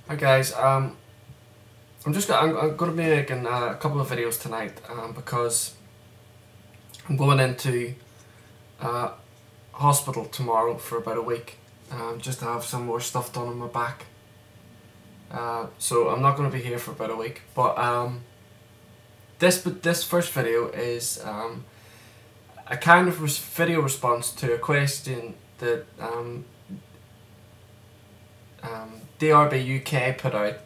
Hi guys, I'm going to be making a couple of videos tonight because I'm going into uh, hospital tomorrow for about a week, just to have some more stuff done on my back. So I'm not going to be here for about a week. But this first video is a kind of video response to a question that DRB UK put out,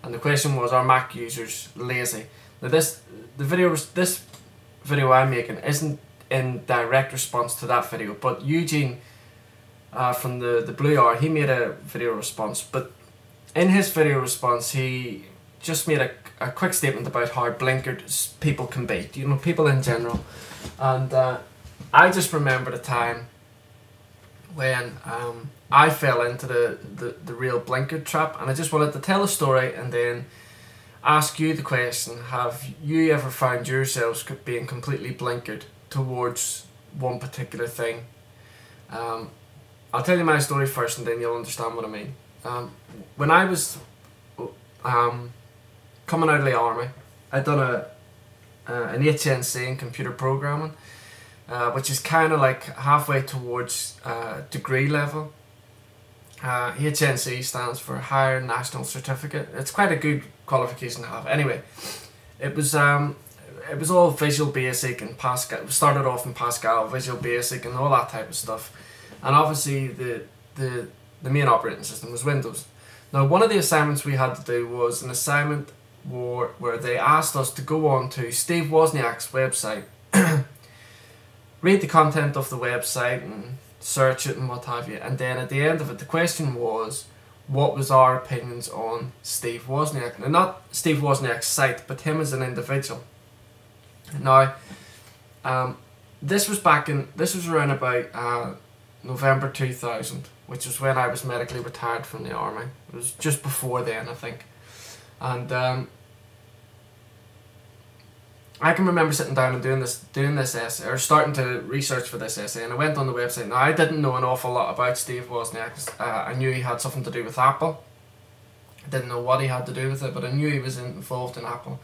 and the question was, are Mac users lazy? Now this video I'm making isn't in direct response to that video, but Eugene from the Blue Hour, he made a video response, but in his video response he just made a quick statement about how blinkered people can be, you know, people in general. And I just remembered a time when I fell into the real blinkered trap, and I just wanted to tell a story and then ask you the question: have you ever found yourselves being completely blinkered towards one particular thing? I'll tell you my story first and then you'll understand what I mean. When I was coming out of the army, I'd done an HNC in computer programming, which is kind of like halfway towards degree level. HNC stands for Higher National Certificate. It's quite a good qualification to have. Anyway, it was all Visual Basic and Pascal. It started off in Pascal, Visual Basic, and all that type of stuff. And obviously the main operating system was Windows. Now, one of the assignments we had to do was an assignment where they asked us to go on to Steve Wozniak's website, read the content of the website and search it and what have you, and then at the end of it the question was, what was our opinions on Steve Wozniak? Now, not Steve Wozniak's site, but him as an individual. Now, this was around about November 2000, which was when I was medically retired from the army. It was just before then, I think. And I can remember sitting down and doing this essay, or starting to research for this essay, and I went on the website. Now, I didn't know an awful lot about Steve Wozniak. I knew he had something to do with Apple. I didn't know what he had to do with it, but I knew he was involved in Apple.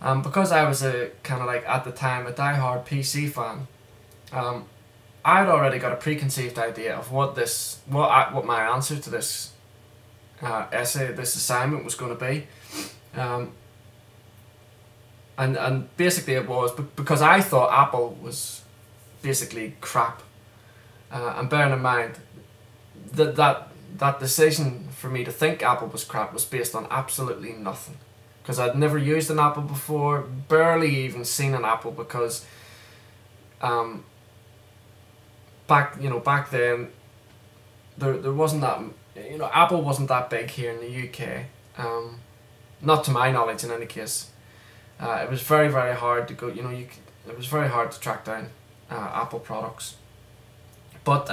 Because I was a kind of like, at the time, a die-hard PC fan, I had already got a preconceived idea of what my answer to this essay, this assignment, was going to be. And basically it was because I thought Apple was basically crap. And bearing in mind that decision for me to think Apple was crap was based on absolutely nothing. Because I'd never used an Apple before, barely even seen an Apple, because back then there wasn't that, Apple wasn't that big here in the UK. Not to my knowledge, in any case. It was very, very hard to go. It was very hard to track down Apple products. But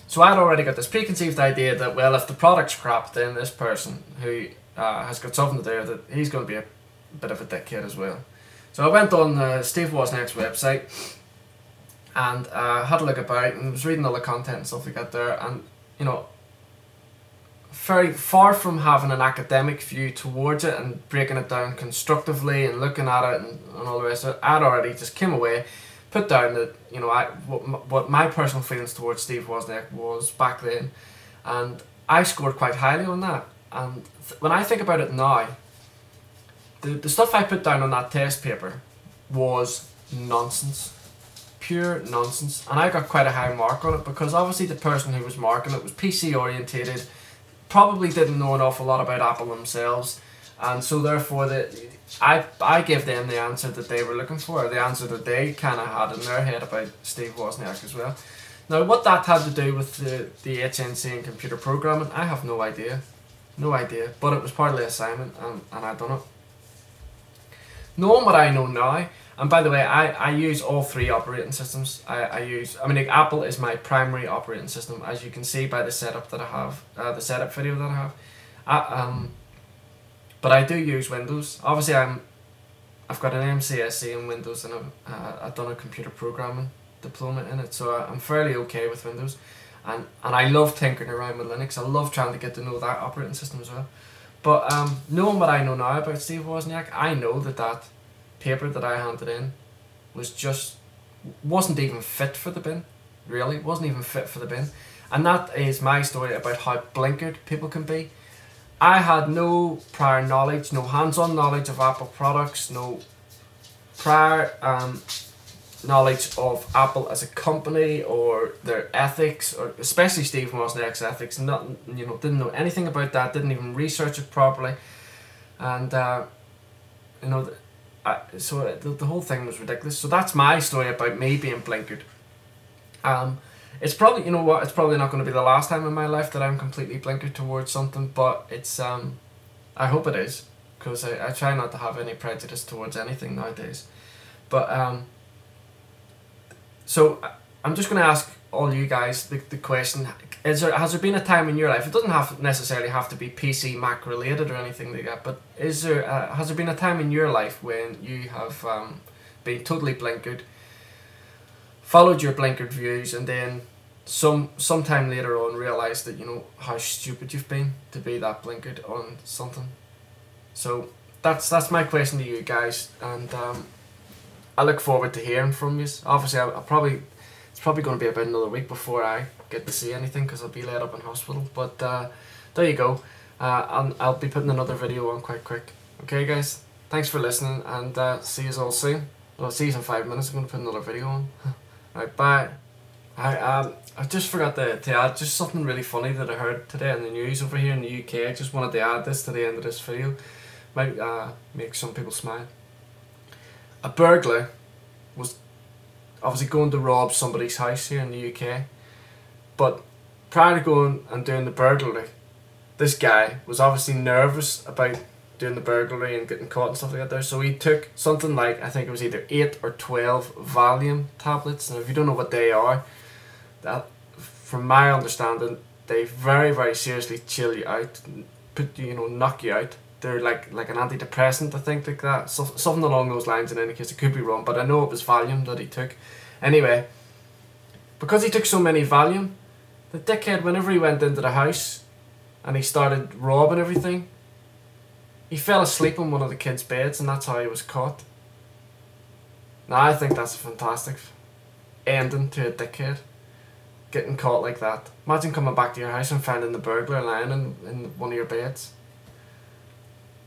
so I'd already got this preconceived idea that, well, if the product's crap, then this person who has got something to do with it, he's going to be a bit of a dickhead as well. So I went on Steve Wozniak's website and had a look about and was reading all the content and stuff like that there, and very far from having an academic view towards it and breaking it down constructively and looking at it and all the rest of it, I'd already just came away, put down that what my personal feelings towards Steve Wozniak was back then, and I scored quite highly on that. And when I think about it now, the stuff I put down on that test paper was nonsense, pure nonsense, and I got quite a high mark on it, because obviously the person who was marking it was PC orientated, probably didn't know an awful lot about Apple themselves, and so therefore I gave them the answer that they were looking for, the answer that they kind of had in their head about Steve Wozniak as well. Now, what that had to do with the HNC and computer programming, I have no idea, but it was part of the assignment, and I done it. Knowing what I know now, and by the way, I use all three operating systems. Apple is my primary operating system, as you can see by the setup that I have, the setup video that I have. But I do use Windows. Obviously, I've got an MCSE in Windows, and I've done a computer programming diploma in it, so I'm fairly okay with Windows. and I love tinkering around with Linux. I love trying to get to know that operating system as well. But knowing what I know now about Steve Wozniak, I know that that paper that I handed in wasn't even fit for the bin. Really, wasn't even fit for the bin. And that is my story about how blinkered people can be. I had no prior knowledge, no hands-on knowledge of Apple products, no prior knowledge of Apple as a company or their ethics, or especially Steve Wozniak's ethics. Didn't know anything about that. Didn't even research it properly, and so the whole thing was ridiculous. So that's my story about me being blinkered. It's probably, it's probably not going to be the last time in my life that I'm completely blinkered towards something, but it's I hope it is, because I try not to have any prejudice towards anything nowadays. But so I'm just going to ask all you guys the question: has there been a time in your life? It doesn't necessarily have to be PC Mac related or anything like that. But has there been a time in your life when you have been totally blinkered, followed your blinkered views, and then sometime later on realised that how stupid you've been to be that blinkered on something? So that's my question to you guys, and I look forward to hearing from you. Obviously, it's probably going to be about another week before I get to see anything, because I'll be laid up in hospital. But there you go. I'll be putting another video on quite quick. Okay, guys. Thanks for listening, and see you all soon. Well, see you in 5 minutes. I'm going to put another video on. Right, bye. I just forgot to add just something really funny that I heard today in the news over here in the UK. I just wanted to add this to the end of this video. Might make some people smile. A burglar was obviously going to rob somebody's house here in the UK, but prior to going and doing the burglary, this guy was obviously nervous about doing the burglary and getting caught and stuff like that there. So he took something like, I think it was either 8 or 12 Valium tablets. And if you don't know what they are, that, from my understanding, they very, very seriously chill you out, knock you out. They're like an antidepressant, I think, like that. So, something along those lines, in any case. It could be wrong, but I know it was Valium that he took. Anyway, because he took so many Valium, the dickhead, whenever he went into the house and he started robbing everything, he fell asleep on one of the kids' beds, and that's how he was caught. Now, I think that's a fantastic ending to a dickhead. Getting caught like that. Imagine coming back to your house and finding the burglar lying in one of your beds.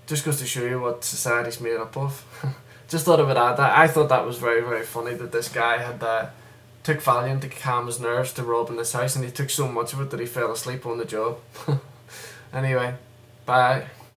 Just goes to show you what society's made up of. Just thought I would add that. I thought that was very, very funny that this guy had took Valium to calm his nerves to rob in this house, and he took so much of it that he fell asleep on the job. Anyway, bye.